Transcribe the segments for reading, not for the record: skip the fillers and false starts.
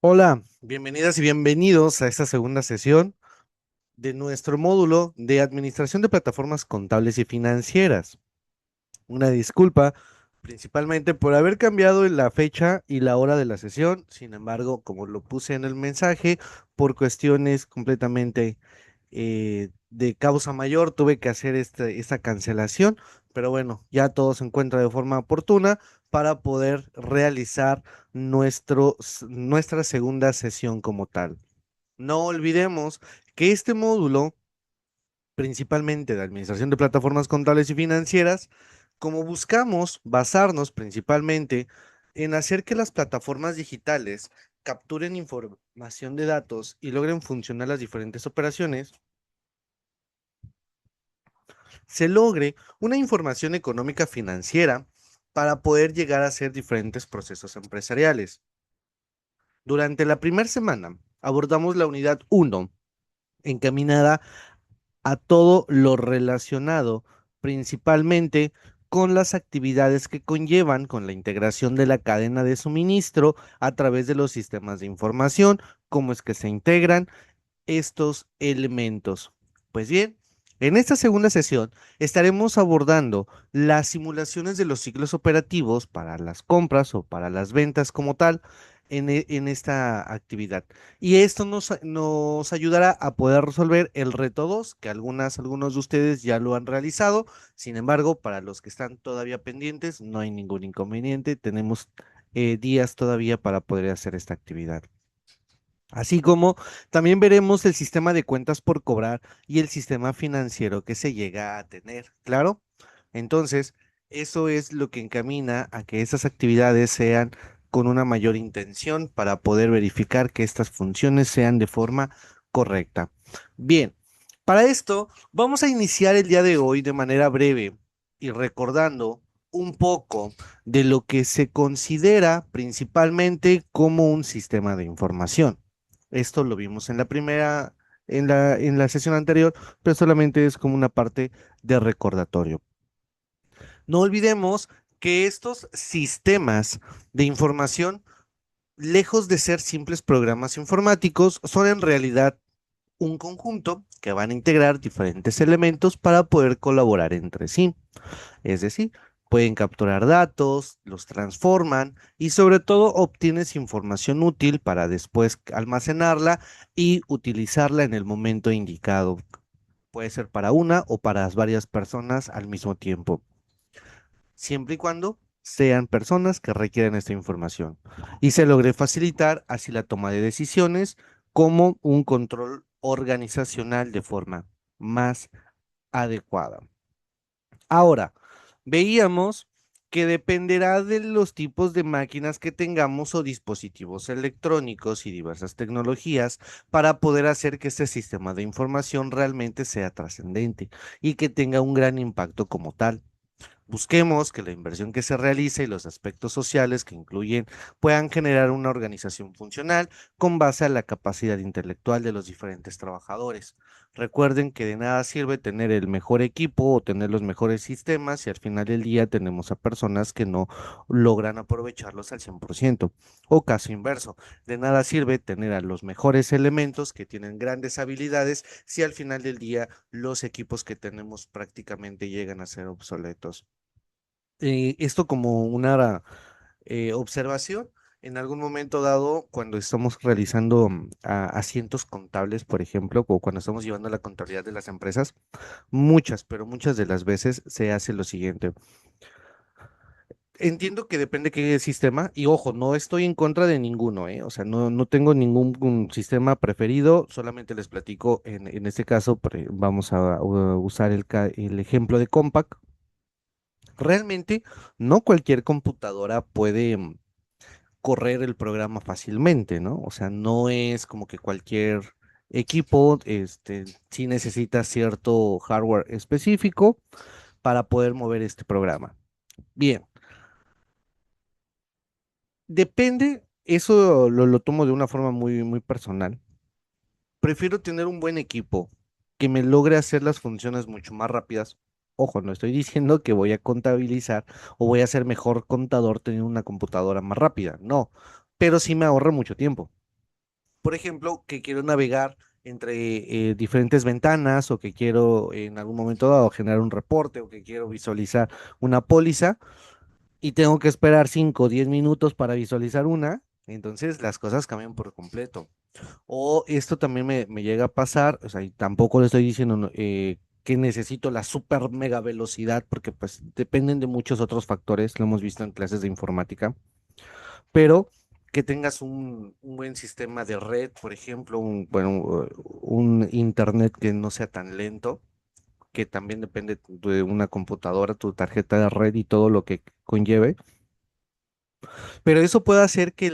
Hola, bienvenidas y bienvenidos a esta segunda sesión de nuestro módulo de Administración de Plataformas Contables y Financieras. Una disculpa principalmente por haber cambiado la fecha y la hora de la sesión. Sin embargo, como lo puse en el mensaje, por cuestiones completamente de causa mayor, tuve que hacer esta cancelación, pero bueno, ya todo se encuentra de forma oportuna para poder realizar nuestra segunda sesión como tal. No olvidemos que este módulo, principalmente de administración de plataformas contables y financieras, como buscamos basarnos principalmente en hacer que las plataformas digitales capturen información de datos y logren funcionar las diferentes operaciones, se logre una información económica financiera para poder llegar a hacer diferentes procesos empresariales. Durante la primera semana abordamos la unidad uno, encaminada a todo lo relacionado principalmente con las actividades que conllevan con la integración de la cadena de suministro a través de los sistemas de información, cómo es que se integran estos elementos. Pues bien, en esta segunda sesión estaremos abordando las simulaciones de los ciclos operativos para las compras o para las ventas como tal en esta actividad. Y esto nos ayudará a poder resolver el reto 2, que algunos de ustedes ya lo han realizado. Sin embargo, para los que están todavía pendientes, no hay ningún inconveniente. Tenemos días todavía para poder hacer esta actividad. Así como también veremos el sistema de cuentas por cobrar y el sistema financiero que se llega a tener, ¿claro? Entonces, eso es lo que encamina a que esas actividades sean con una mayor intención para poder verificar que estas funciones sean de forma correcta. Bien, para esto vamos a iniciar el día de hoy de manera breve y recordando un poco de lo que se considera principalmente como un sistema de información. Esto lo vimos en la primera, en la sesión anterior, pero solamente es como una parte de recordatorio. No olvidemos que estos sistemas de información, lejos de ser simples programas informáticos, son en realidad un conjunto que van a integrar diferentes elementos para poder colaborar entre sí. Es decir, pueden capturar datos, los transforman y sobre todo obtienes información útil para después almacenarla y utilizarla en el momento indicado. Puede ser para una o para varias personas al mismo tiempo, siempre y cuando sean personas que requieren esta información y se logre facilitar así la toma de decisiones como un control organizacional de forma más adecuada. Ahora, veíamos que dependerá de los tipos de máquinas que tengamos o dispositivos electrónicos y diversas tecnologías para poder hacer que este sistema de información realmente sea trascendente y que tenga un gran impacto como tal. Busquemos que la inversión que se realice y los aspectos sociales que incluyen puedan generar una organización funcional con base a la capacidad intelectual de los diferentes trabajadores. Recuerden que de nada sirve tener el mejor equipo o tener los mejores sistemas si al final del día tenemos a personas que no logran aprovecharlos al 100%. O caso inverso, de nada sirve tener a los mejores elementos que tienen grandes habilidades si al final del día los equipos que tenemos prácticamente llegan a ser obsoletos. Esto como una observación, en algún momento dado, cuando estamos realizando asientos contables, por ejemplo, o cuando estamos llevando la contabilidad de las empresas, muchas, pero muchas de las veces se hace lo siguiente. Entiendo que depende qué sistema, y ojo, no estoy en contra de ninguno, ¿eh? O sea, no tengo ningún sistema preferido, solamente les platico, en este caso, vamos a usar el ejemplo de Compaq. Realmente, no cualquier computadora puede correr el programa fácilmente, ¿no? O sea, no es como que cualquier equipo, sí necesita cierto hardware específico para poder mover este programa. Bien, depende, eso lo tomo de una forma muy, muy personal. Prefiero tener un buen equipo que me logre hacer las funciones mucho más rápidas. Ojo, no estoy diciendo que voy a contabilizar o voy a ser mejor contador teniendo una computadora más rápida, no, pero sí me ahorra mucho tiempo. por ejemplo, que quiero navegar entre diferentes ventanas o que quiero en algún momento dado generar un reporte o que quiero visualizar una póliza y tengo que esperar 5 o 10 minutos para visualizar una, entonces las cosas cambian por completo. O esto también me llega a pasar, o sea, y tampoco le estoy diciendo que necesito la super mega velocidad, porque pues dependen de muchos otros factores, lo hemos visto en clases de informática, pero que tengas un buen sistema de red, por ejemplo, bueno, un internet que no sea tan lento, que también depende de una computadora, tu tarjeta de red y todo lo que conlleve. Pero eso puede hacer que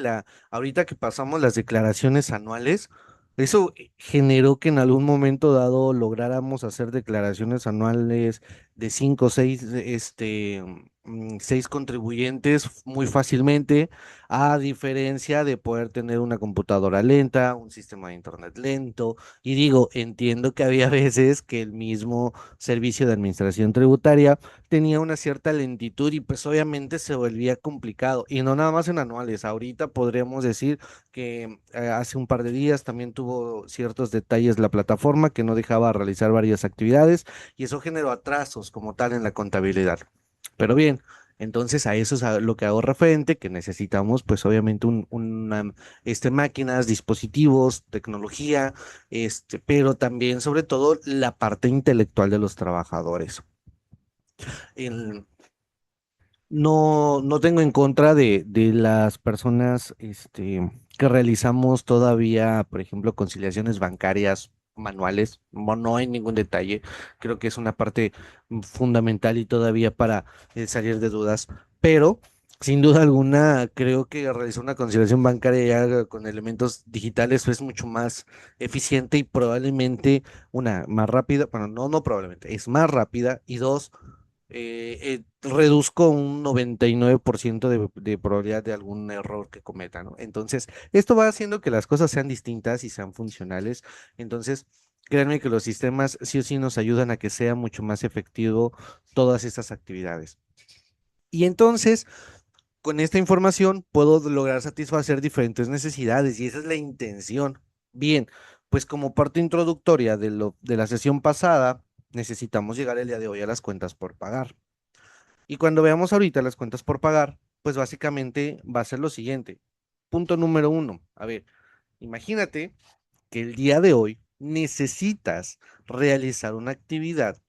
ahorita que pasamos las declaraciones anuales, eso generó que en algún momento dado lográramos hacer declaraciones anuales de 5 o 6, 6 contribuyentes muy fácilmente, a diferencia de poder tener una computadora lenta, un sistema de internet lento. Y digo, entiendo que había veces que el mismo servicio de administración tributaria tenía una cierta lentitud y pues obviamente se volvía complicado. Y no nada más en anuales, ahorita podríamos decir que hace un par de días también tuvo ciertos detalles la plataforma que no dejaba realizar varias actividades y eso generó atrasos como tal en la contabilidad. Pero bien. Entonces a eso es a lo que hago referente, que necesitamos pues obviamente máquinas, dispositivos, tecnología, pero también sobre todo la parte intelectual de los trabajadores. El- no tengo en contra de las personas que realizamos todavía, por ejemplo, conciliaciones bancarias manuales. No hay ningún detalle. Creo que es una parte fundamental y todavía para salir de dudas. Pero, sin duda alguna, creo que realizar una conciliación bancaria ya con elementos digitales es mucho más eficiente y probablemente una más rápida. Bueno, no probablemente, es más rápida. Y dos, reduzco un 99% de probabilidad de algún error que cometa, ¿no? Entonces, esto va haciendo que las cosas sean distintas y sean funcionales. Entonces, créanme que los sistemas sí o sí nos ayudan a que sea mucho más efectivo todas estas actividades. Y entonces, con esta información puedo lograr satisfacer diferentes necesidades y esa es la intención. Bien, pues como parte introductoria de la sesión pasada, necesitamos llegar el día de hoy a las cuentas por pagar. Y cuando veamos ahorita las cuentas por pagar, pues básicamente va a ser lo siguiente. Punto número uno. A ver, imagínate que el día de hoy necesitas realizar una actividad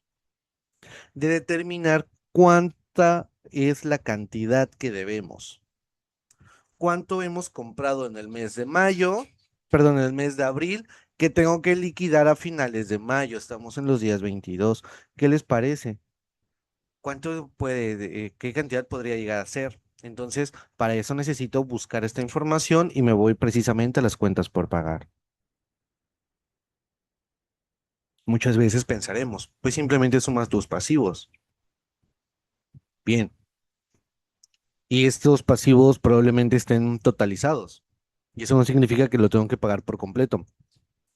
de determinar cuánta es la cantidad que debemos. ¿Cuánto hemos comprado en el mes de mayo? Perdón, en el mes de abril, que tengo que liquidar a finales de mayo. Estamos en los días 22. ¿Qué les parece? ¿Qué cantidad podría llegar a ser? Entonces, para eso necesito buscar esta información y me voy precisamente a las cuentas por pagar. Muchas veces pensaremos, pues simplemente sumas tus pasivos. Bien, y estos pasivos probablemente estén totalizados. Y eso no significa que lo tengo que pagar por completo.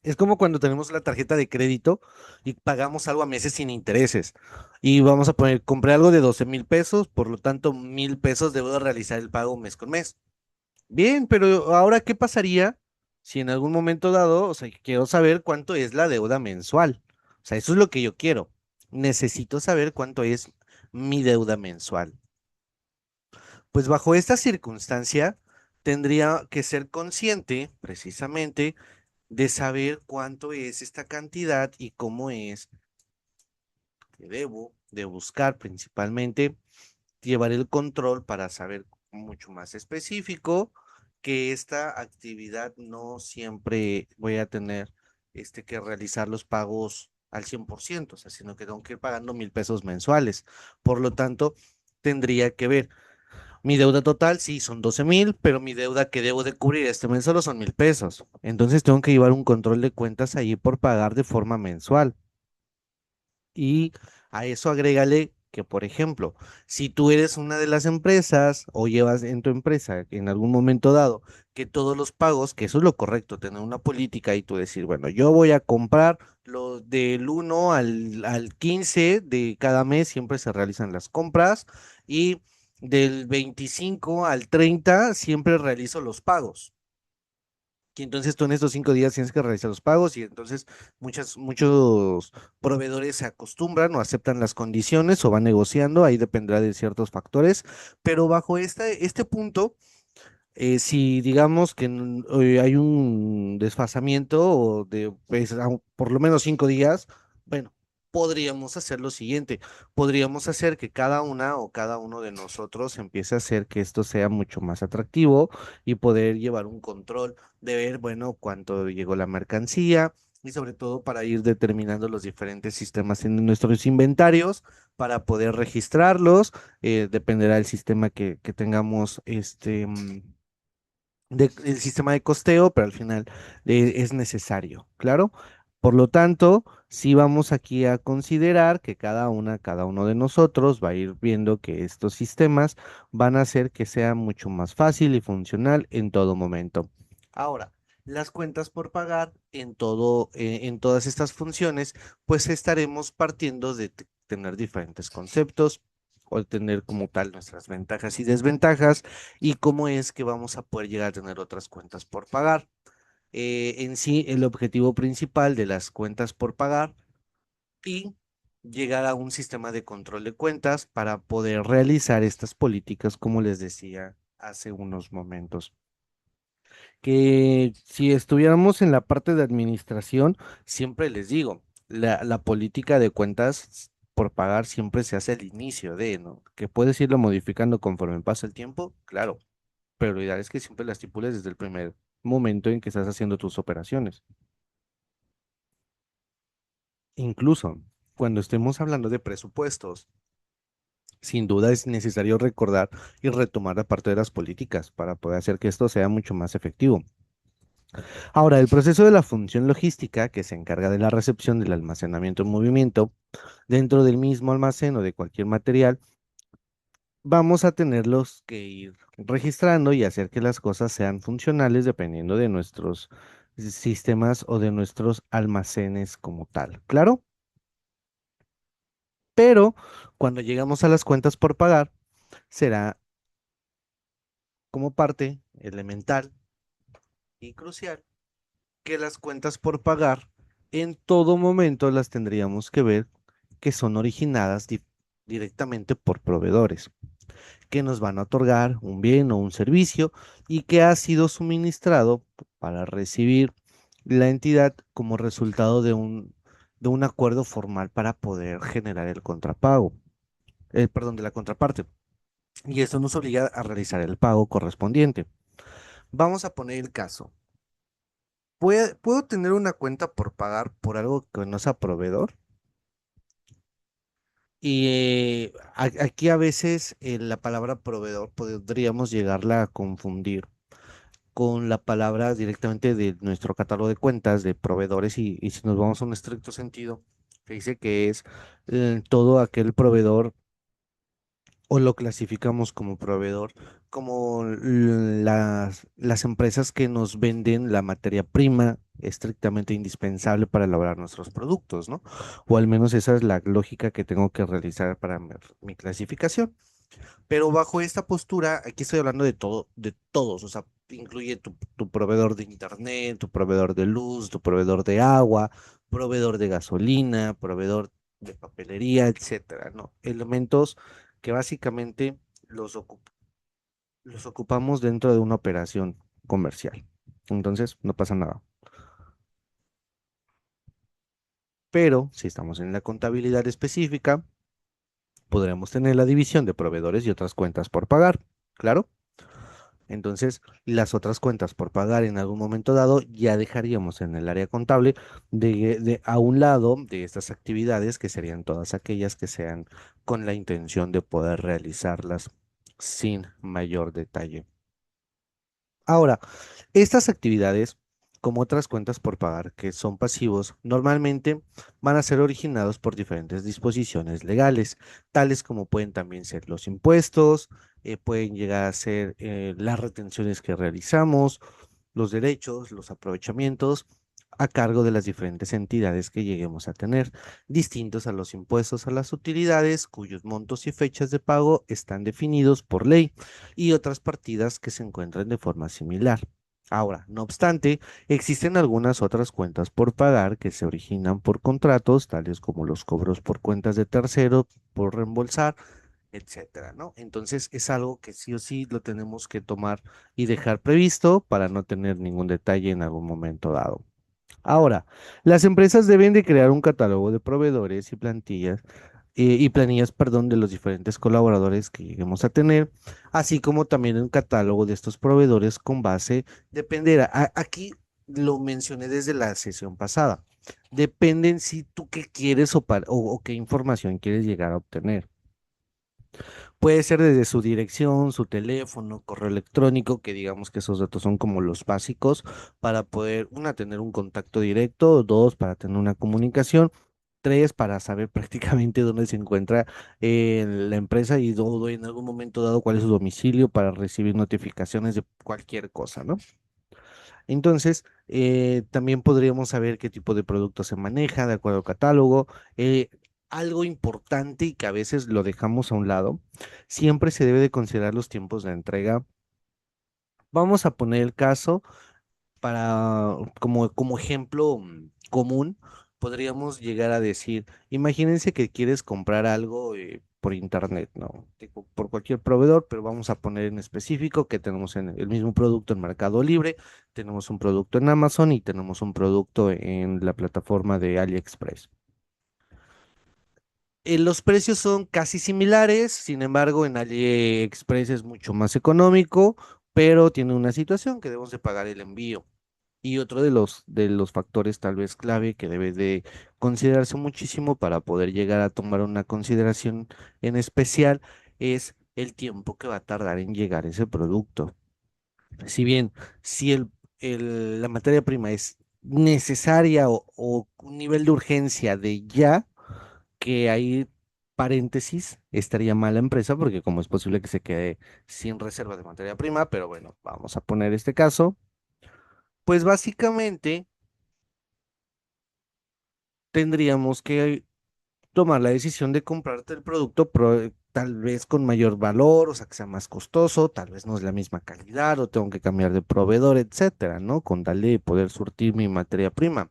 Es como cuando tenemos la tarjeta de crédito y pagamos algo a meses sin intereses. Y vamos a poner, compré algo de 12,000 pesos, por lo tanto, 1,000 pesos debo de realizar el pago mes con mes. Bien, pero ahora, ¿qué pasaría si en algún momento dado, o sea, quiero saber cuánto es la deuda mensual? O sea, eso es lo que yo quiero. Necesito saber cuánto es mi deuda mensual. Pues bajo esta circunstancia, tendría que ser consciente precisamente de saber cuánto es esta cantidad y cómo es que debo de buscar principalmente llevar el control para saber mucho más específico que esta actividad no siempre voy a tener que realizar los pagos al 100%, o sea, sino que tengo que ir pagando 1,000 pesos mensuales. Por lo tanto, tendría que ver mi deuda total, sí, son 12,000, pero mi deuda que debo de cubrir este mes solo son 1,000 pesos. Entonces tengo que llevar un control de cuentas ahí por pagar de forma mensual. Y a eso agrégale que, por ejemplo, si tú eres una de las empresas o llevas en tu empresa en algún momento dado que todos los pagos, que eso es lo correcto, tener una política y tú decir, bueno, yo voy a comprar lo del 1 al 15 de cada mes, siempre se realizan las compras y del 25 al 30 siempre realizo los pagos. que entonces tú en estos 5 días tienes que realizar los pagos y entonces muchos proveedores se acostumbran o aceptan las condiciones o van negociando, ahí dependerá de ciertos factores, pero bajo este punto, si digamos que hay un desfasamiento o de pues, por lo menos 5 días, bueno, podríamos hacer lo siguiente, podríamos hacer que cada una o cada uno de nosotros empiece a hacer que esto sea mucho más atractivo y poder llevar un control de ver, bueno, cuánto llegó la mercancía. Y sobre todo para ir determinando los diferentes sistemas en nuestros inventarios, para poder registrarlos, dependerá del sistema que tengamos el sistema de costeo, pero al final es necesario, claro. Por lo tanto, sí vamos aquí a considerar que cada uno de nosotros va a ir viendo que estos sistemas van a hacer que sea mucho más fácil y funcional en todo momento. Ahora, las cuentas por pagar en todas estas funciones, pues estaremos partiendo de tener diferentes conceptos o tener como tal nuestras ventajas y desventajas y cómo es que vamos a poder llegar a tener otras cuentas por pagar. En sí, el objetivo principal de las cuentas por pagar y llegar a un sistema de control de cuentas para poder realizar estas políticas, como les decía hace unos momentos. Que si estuviéramos en la parte de administración, siempre les digo, la política de cuentas por pagar siempre se hace al inicio de, ¿no? Que puedes irlo modificando conforme pasa el tiempo, claro, pero lo ideal es que siempre la estipules desde el primer momento en que estás haciendo tus operaciones. Incluso cuando estemos hablando de presupuestos, sin duda es necesario recordar y retomar la parte de las políticas para poder hacer que esto sea mucho más efectivo. Ahora, el proceso de la función logística, que se encarga de la recepción del almacenamiento en movimiento dentro del mismo almacén o de cualquier material, vamos a tenerlos que ir registrando y hacer que las cosas sean funcionales dependiendo de nuestros sistemas o de nuestros almacenes como tal. ¿Claro? Pero cuando llegamos a las cuentas por pagar, será como parte elemental y crucial que las cuentas por pagar en todo momento las tendríamos que ver que son originadas directamente por proveedores, que nos van a otorgar un bien o un servicio y que ha sido suministrado para recibir la entidad como resultado de un acuerdo formal para poder generar el contrapago, perdón, de la contraparte. Y esto nos obliga a realizar el pago correspondiente. Vamos a poner el caso. ¿Puedo tener una cuenta por pagar por algo que no sea proveedor? Y aquí a veces la palabra proveedor podríamos llegarla a confundir con la palabra directamente de nuestro catálogo de cuentas de proveedores y si nos vamos a un estricto sentido, que dice que es todo aquel proveedor o lo clasificamos como proveedor, como las empresas que nos venden la materia prima estrictamente indispensable para elaborar nuestros productos, ¿no? O al menos esa es la lógica que tengo que realizar para mi clasificación. Pero bajo esta postura, aquí estoy hablando de todo, de todos, o sea, incluye tu proveedor de internet, tu proveedor de luz, tu proveedor de agua, proveedor de gasolina, proveedor de papelería, etcétera, ¿no? Elementos que básicamente los ocupamos dentro de una operación comercial. Entonces, no pasa nada. Pero si estamos en la contabilidad específica, podremos tener la división de proveedores y otras cuentas por pagar. ¿Claro? Entonces, las otras cuentas por pagar en algún momento dado ya dejaríamos en el área contable a un lado de estas actividades que serían todas aquellas que sean con la intención de poder realizarlas sin mayor detalle. Ahora, estas actividades, como otras cuentas por pagar que son pasivos, normalmente van a ser originados por diferentes disposiciones legales, tales como pueden también ser los impuestos, pueden llegar a ser las retenciones que realizamos, los derechos, los aprovechamientos a cargo de las diferentes entidades que lleguemos a tener, distintos a los impuestos a las utilidades, cuyos montos y fechas de pago están definidos por ley, y otras partidas que se encuentran de forma similar. Ahora, no obstante, existen algunas otras cuentas por pagar que se originan por contratos, tales como los cobros por cuentas de terceros, por reembolsar, etcétera, ¿no? Entonces es algo que sí o sí lo tenemos que tomar y dejar previsto para no tener ningún detalle en algún momento dado. Ahora, las empresas deben de crear un catálogo de proveedores y planillas, perdón, de los diferentes colaboradores que lleguemos a tener, así como también un catálogo de estos proveedores con base, dependerá, aquí lo mencioné desde la sesión pasada, dependen si tú qué quieres o qué información quieres llegar a obtener. Puede ser desde su dirección, su teléfono, correo electrónico, que digamos que esos datos son como los básicos para poder, una, tener un contacto directo, dos, para tener una comunicación, tres, para saber prácticamente dónde se encuentra la empresa y todo en algún momento dado cuál es su domicilio para recibir notificaciones de cualquier cosa, ¿no? Entonces, también podríamos saber qué tipo de producto se maneja de acuerdo al catálogo. Algo importante y que a veces lo dejamos a un lado, siempre se debe de considerar los tiempos de entrega. Vamos a poner el caso como ejemplo común, podríamos llegar a decir, imagínense que quieres comprar algo por internet, ¿no? Tipo, por cualquier proveedor, pero vamos a poner en específico que tenemos el mismo producto en Mercado Libre, tenemos un producto en Amazon y tenemos un producto en la plataforma de AliExpress. Los precios son casi similares, sin embargo, en AliExpress es mucho más económico, pero tiene una situación que debemos de pagar el envío. Y otro de los factores tal vez clave que debe de considerarse muchísimo para poder llegar a tomar una consideración en especial es el tiempo que va a tardar en llegar ese producto. Si bien, si la materia prima es necesaria o un nivel de urgencia de ya, que hay paréntesis, estaría mal la empresa porque como es posible que se quede sin reserva de materia prima, pero bueno, vamos a poner este caso, pues básicamente tendríamos que tomar la decisión de comprarte el producto tal vez con mayor valor, o sea, que sea más costoso, tal vez no es la misma calidad, o tengo que cambiar de proveedor, etcétera, ¿no? Con tal de poder surtir mi materia prima.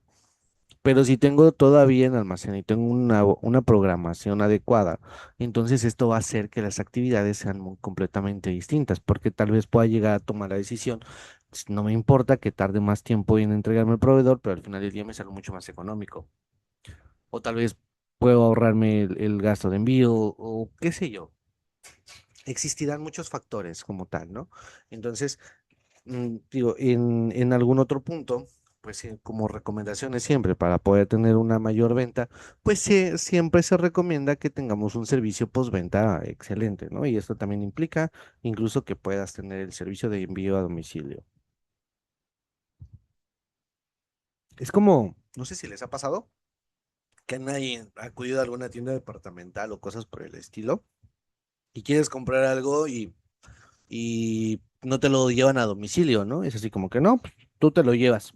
Pero si tengo todavía en almacén y tengo una programación adecuada, entonces esto va a hacer que las actividades sean completamente distintas, porque tal vez pueda llegar a tomar la decisión, no me importa que tarde más tiempo en entregarme el proveedor, pero al final del día me sale mucho más económico. O tal vez puedo ahorrarme el gasto de envío o qué sé yo. Existirán muchos factores como tal, ¿no? Entonces, digo, en algún otro punto, pues como recomendaciones siempre para poder tener una mayor venta, pues siempre se recomienda que tengamos un servicio postventa excelente, ¿no? Y esto también implica incluso que puedas tener el servicio de envío a domicilio. Es como, no sé si les ha pasado que nadie ha acudido a alguna tienda departamental o cosas por el estilo y quieres comprar algo y no te lo llevan a domicilio, ¿no? Es así como que no, pues, tú te lo llevas.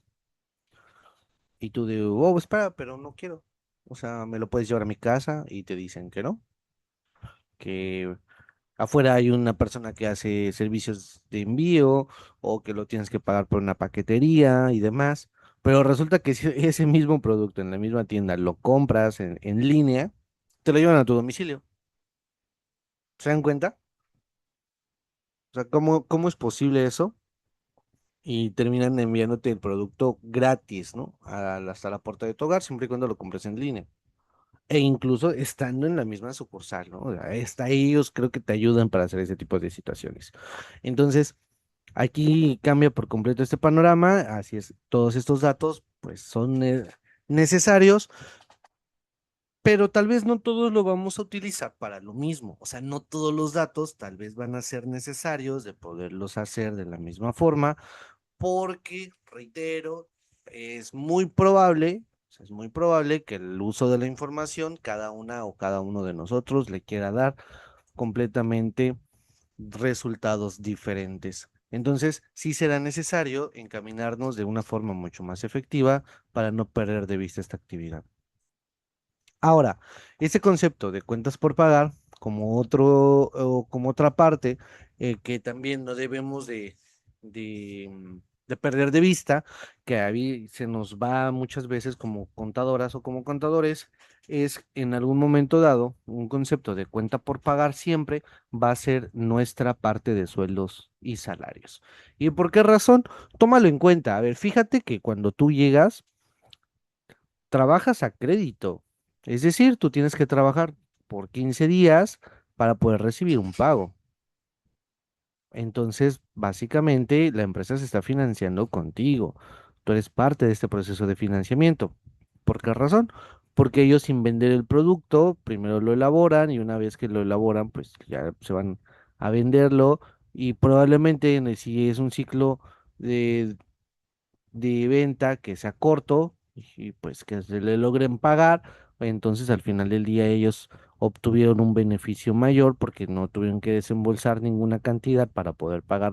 Y tú dices, oh, espera, pero no quiero. O sea, me lo puedes llevar a mi casa y te dicen que no, que afuera hay una persona que hace servicios de envío o que lo tienes que pagar por una paquetería y demás. Pero resulta que si ese mismo producto en la misma tienda lo compras en línea, te lo llevan a tu domicilio. ¿Se dan cuenta? O sea, ¿cómo es posible eso? Y terminan enviándote el producto gratis, ¿no? Hasta la puerta de tu hogar, siempre y cuando lo compres en línea. E incluso estando en la misma sucursal, ¿no? O sea, hasta ellos creo que te ayudan para hacer ese tipo de situaciones. Entonces, aquí cambia por completo este panorama, así es, todos estos datos pues son necesarios, pero tal vez no todos lo vamos a utilizar para lo mismo, o sea, no todos los datos tal vez van a ser necesarios de poderlos hacer de la misma forma porque, reitero, es muy probable, o sea, es muy probable que el uso de la información, cada una o cada uno de nosotros le quiera dar completamente resultados diferentes. Entonces, sí será necesario encaminarnos de una forma mucho más efectiva para no perder de vista esta actividad. Ahora, ese concepto de cuentas por pagar, como como otra parte, que también no debemos de de perder de vista, que ahí se nos va muchas veces como contadoras o como contadores, es en algún momento dado un concepto de cuenta por pagar siempre va a ser nuestra parte de sueldos y salarios. ¿Y por qué razón? Tómalo en cuenta. A ver, fíjate que cuando tú llegas, trabajas a crédito. Es decir, tú tienes que trabajar por 15 días para poder recibir un pago. Entonces, básicamente, la empresa se está financiando contigo. Tú eres parte de este proceso de financiamiento. ¿Por qué razón? Porque ellos sin vender el producto, primero lo elaboran y una vez que lo elaboran, pues ya se van a venderlo y probablemente si es un ciclo de venta que sea corto y pues que se le logren pagar, entonces al final del día ellos obtuvieron un beneficio mayor porque no tuvieron que desembolsar ninguna cantidad para poder pagar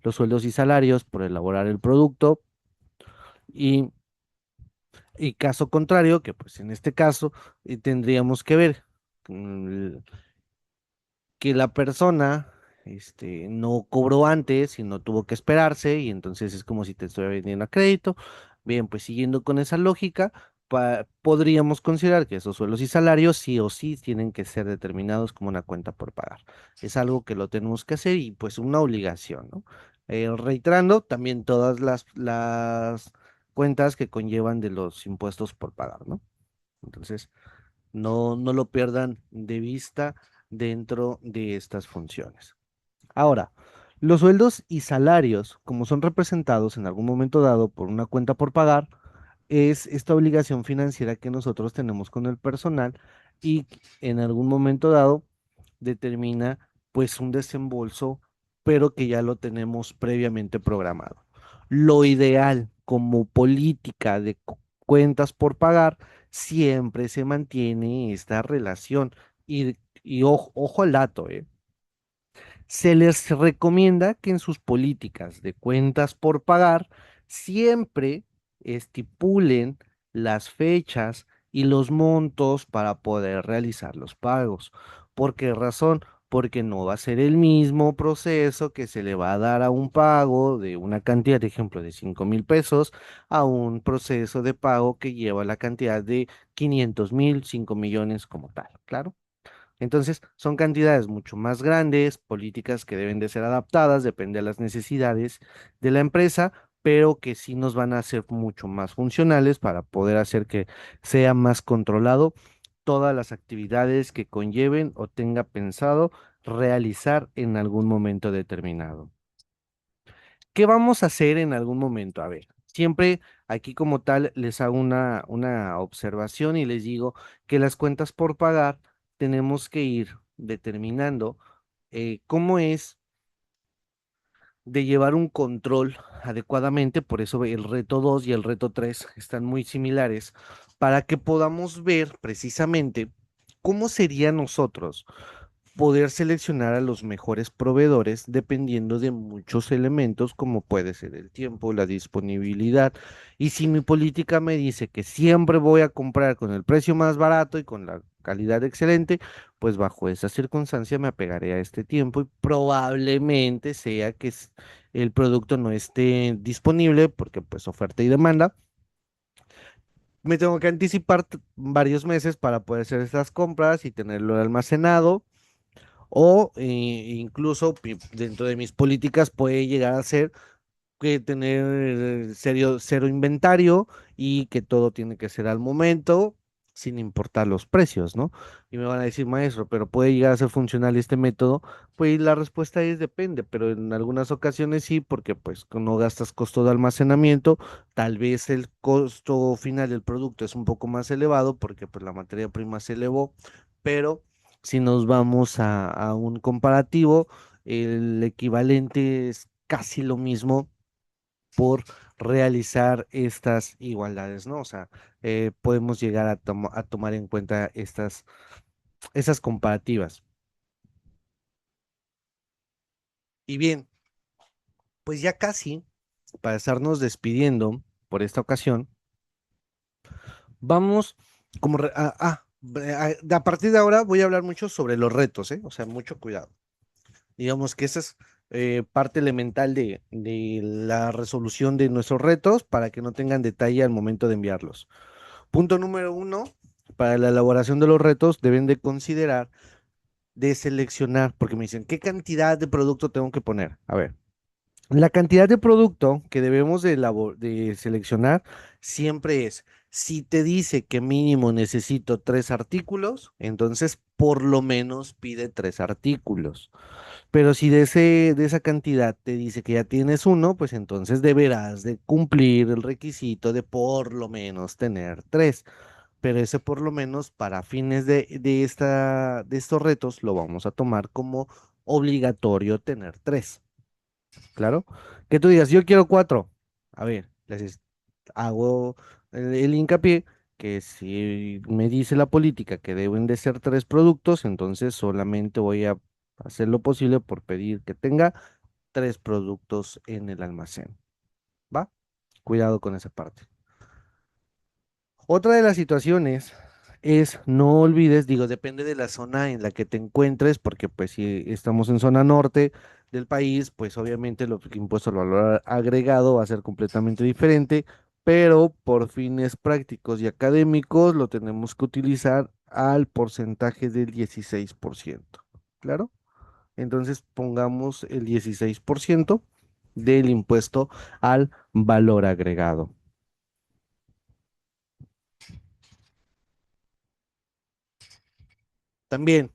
los sueldos y salarios por elaborar el producto y, y caso contrario, que pues en este caso tendríamos que ver mm, que la persona no cobró antes y no tuvo que esperarse y entonces es como si te estuviera vendiendo a crédito. Bien, pues siguiendo con esa lógica, podríamos considerar que esos sueldos y salarios sí o sí tienen que ser determinados como una cuenta por pagar. Es algo que lo tenemos que hacer y pues una obligación, ¿no? Reiterando también todas las cuentas que conllevan de los impuestos por pagar, ¿no? Entonces, no lo pierdan de vista dentro de estas funciones. Ahora, los sueldos y salarios, como son representados en algún momento dado por una cuenta por pagar, es esta obligación financiera que nosotros tenemos con el personal y en algún momento dado determina pues un desembolso, pero que ya lo tenemos previamente programado. Lo ideal como política de cuentas por pagar, siempre se mantiene esta relación. Y ojo al dato, ¿eh? Se les recomienda que en sus políticas de cuentas por pagar siempre estipulen las fechas y los montos para poder realizar los pagos. ¿Por qué razón? Porque no va a ser el mismo proceso que se le va a dar a un pago de una cantidad, de ejemplo, de 5,000 pesos a un proceso de pago que lleva la cantidad de 500,000, 5 millones como tal. Claro. Entonces, son cantidades mucho más grandes, políticas que deben de ser adaptadas, depende de las necesidades de la empresa, pero que sí nos van a hacer mucho más funcionales para poder hacer que sea más controlado todas las actividades que conlleven o tenga pensado realizar en algún momento determinado. ¿Qué vamos a hacer en algún momento? A ver, siempre aquí como tal les hago una observación y les digo que las cuentas por pagar tenemos que ir determinando cómo es de llevar un control adecuadamente, por eso el reto 2 y el reto 3 están muy similares, para que podamos ver precisamente cómo sería nosotros poder seleccionar a los mejores proveedores dependiendo de muchos elementos como puede ser el tiempo, la disponibilidad. Y si mi política me dice que siempre voy a comprar con el precio más barato y con la calidad excelente, pues bajo esa circunstancia me apegaré a este tiempo y probablemente sea que el producto no esté disponible porque pues oferta y demanda. Me tengo que anticipar varios meses para poder hacer estas compras y tenerlo almacenado o incluso dentro de mis políticas puede llegar a ser que tener cero inventario y que todo tiene que ser al momento, sin importar los precios, ¿no? Y me van a decir, maestro, pero puede llegar a ser funcional este método. Pues la respuesta es depende, pero en algunas ocasiones sí, porque pues no gastas costo de almacenamiento, tal vez el costo final del producto es un poco más elevado porque pues la materia prima se elevó, pero si nos vamos a un comparativo, el equivalente es casi lo mismo por realizar estas igualdades, ¿no? O sea, podemos llegar a tomar en cuenta esas comparativas. Y bien, pues ya casi, para estarnos despidiendo por esta ocasión, vamos como... a partir de ahora voy a hablar mucho sobre los retos, ¿eh? O sea, mucho cuidado. Digamos que esa es parte elemental de la resolución de nuestros retos para que no tengan detalle al momento de enviarlos. Punto número uno, para la elaboración de los retos deben de considerar de seleccionar, porque me dicen, ¿qué cantidad de producto tengo que poner? A ver, la cantidad de producto que debemos de seleccionar siempre es, si te dice que mínimo necesito 3 artículos, entonces por lo menos pide 3 artículos. Pero si de esa cantidad te dice que ya tienes uno, pues entonces deberás de cumplir el requisito de por lo menos tener tres. Pero ese por lo menos para fines de estos retos lo vamos a tomar como obligatorio tener tres. Claro. Que tú digas, yo quiero cuatro. A ver, hago el hincapié que si me dice la política que deben de ser 3 productos, entonces solamente voy a hacer lo posible por pedir que tenga 3 productos en el almacén. ¿Va? Cuidado con esa parte. Otra de las situaciones es, no olvides, digo, depende de la zona en la que te encuentres, porque pues si estamos en zona norte del país, pues obviamente el impuesto al valor agregado va a ser completamente diferente, pero por fines prácticos y académicos lo tenemos que utilizar al porcentaje del 16%. ¿Claro? Entonces pongamos el 16% del impuesto al valor agregado. También,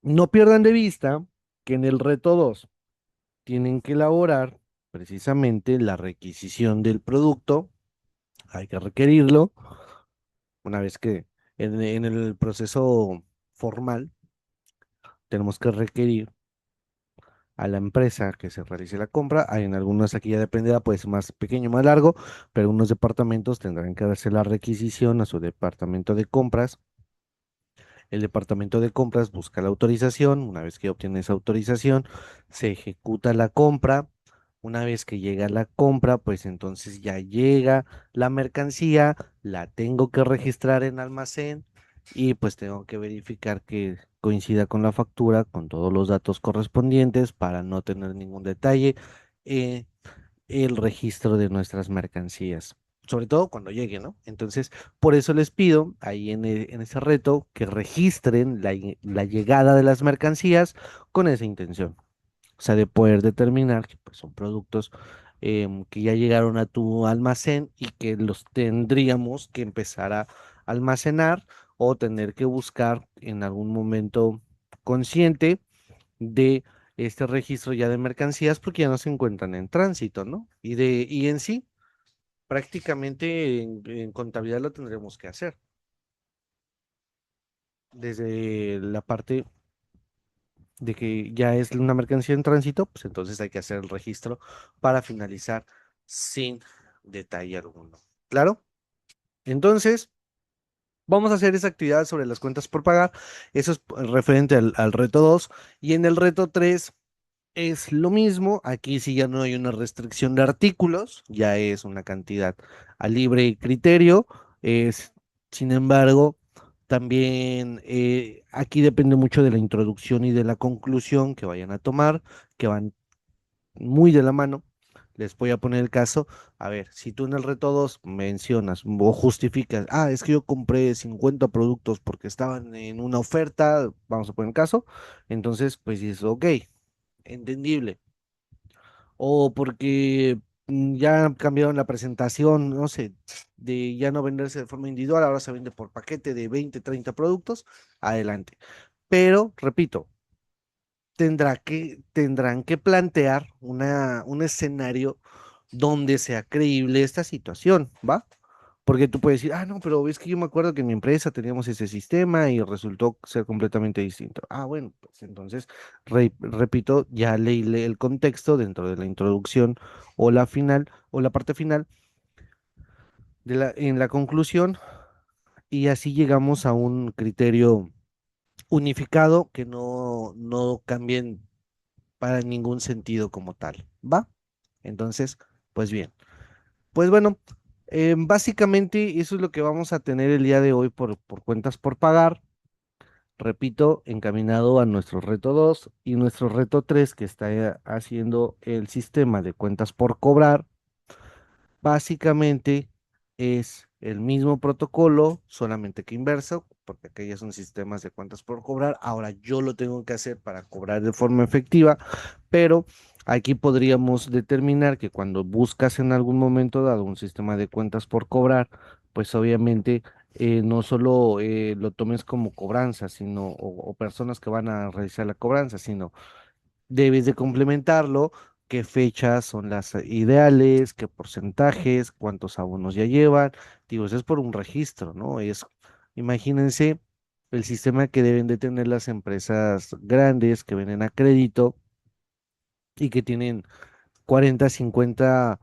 no pierdan de vista que en el reto 2 tienen que elaborar precisamente la requisición del producto, hay que requerirlo, una vez que en el proceso formal tenemos que requerir a la empresa que se realice la compra. Hay en algunos, aquí ya dependerá, pues más pequeño, más largo, pero unos departamentos tendrán que darse la requisición a su departamento de compras. El departamento de compras busca la autorización. Una vez que obtiene esa autorización, se ejecuta la compra. Una vez que llega la compra, pues entonces ya llega la mercancía, la tengo que registrar en almacén y pues tengo que verificar que coincida con la factura, con todos los datos correspondientes para no tener ningún detalle. eh, el registro de nuestras mercancías, sobre todo cuando llegue, ¿no? Entonces, por eso les pido ahí en ese reto que registren la llegada de las mercancías con esa intención, o sea, de poder determinar que pues, son productos que ya llegaron a tu almacén y que los tendríamos que empezar a almacenar o tener que buscar en algún momento consciente de este registro ya de mercancías porque ya no se encuentran en tránsito, ¿no? Y en sí, prácticamente en contabilidad lo tendremos que hacer. Desde la parte de que ya es una mercancía en tránsito, pues entonces hay que hacer el registro para finalizar sin detalle alguno. ¿Claro? Entonces, vamos a hacer esa actividad sobre las cuentas por pagar. Eso es referente al reto 2. Y en el reto 3 es lo mismo, aquí sí ya no hay una restricción de artículos, ya es una cantidad a libre criterio. Es, sin embargo, también aquí depende mucho de la introducción y de la conclusión que vayan a tomar, que van muy de la mano. Les voy a poner el caso. A ver, si tú en el reto 2 mencionas o justificas, es que yo compré 50 productos porque estaban en una oferta, vamos a poner el caso, entonces, pues dices, ok, entendible. O porque ya cambiaron la presentación, no sé, de ya no venderse de forma individual, ahora se vende por paquete de 20 30 productos, adelante. Pero, repito, tendrán que plantear un escenario donde sea creíble esta situación, ¿va? Porque tú puedes decir, no, pero es que yo me acuerdo que en mi empresa teníamos ese sistema y resultó ser completamente distinto. Bueno, pues entonces, repito, ya leí el contexto dentro de la introducción o la final, o la parte final en la conclusión, y así llegamos a un criterio unificado que no cambien para ningún sentido como tal, ¿va? Entonces, pues bien. Pues bueno, básicamente eso es lo que vamos a tener el día de hoy por cuentas por pagar. repito, encaminado a nuestro reto 2 y nuestro reto 3 que está haciendo el sistema de cuentas por cobrar. Básicamente es el mismo protocolo, solamente que inverso, porque aquellos son sistemas de cuentas por cobrar. Ahora yo lo tengo que hacer para cobrar de forma efectiva, pero aquí podríamos determinar que cuando buscas en algún momento dado un sistema de cuentas por cobrar, pues obviamente no solo lo tomes como cobranza, sino, o personas que van a realizar la cobranza, sino debes de complementarlo, qué fechas son las ideales, qué porcentajes, cuántos abonos ya llevan. Digo, eso es por un registro, ¿no? Imagínense el sistema que deben de tener las empresas grandes que venden a crédito y que tienen 40, 50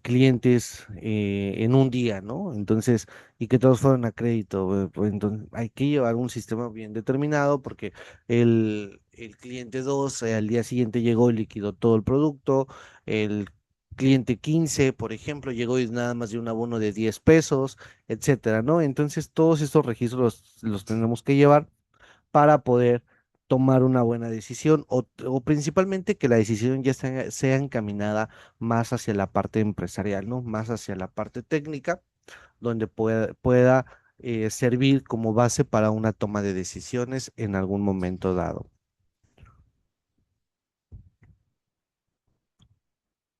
clientes en un día, ¿no? Entonces, y que todos fueron a crédito, pues entonces hay que llevar un sistema bien determinado porque el cliente 2 al día siguiente llegó y liquidó todo el producto, el cliente 15 por ejemplo, llegó y nada más dio un abono de 10 pesos, etcétera, ¿no? Entonces, todos estos registros los tenemos que llevar para poder tomar una buena decisión o principalmente que la decisión ya sea encaminada más hacia la parte empresarial, ¿no? Más hacia la parte técnica, donde pueda servir como base para una toma de decisiones en algún momento dado.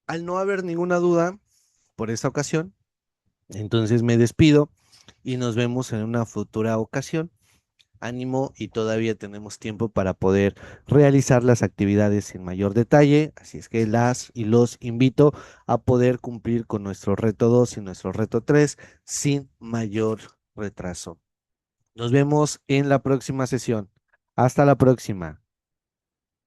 Al no haber ninguna duda por esta ocasión, entonces me despido y nos vemos en una futura ocasión. Ánimo y todavía tenemos tiempo para poder realizar las actividades en mayor detalle, así es que las y los invito a poder cumplir con nuestro reto 2 y nuestro reto 3 sin mayor retraso. Nos vemos en la próxima sesión. Hasta la próxima.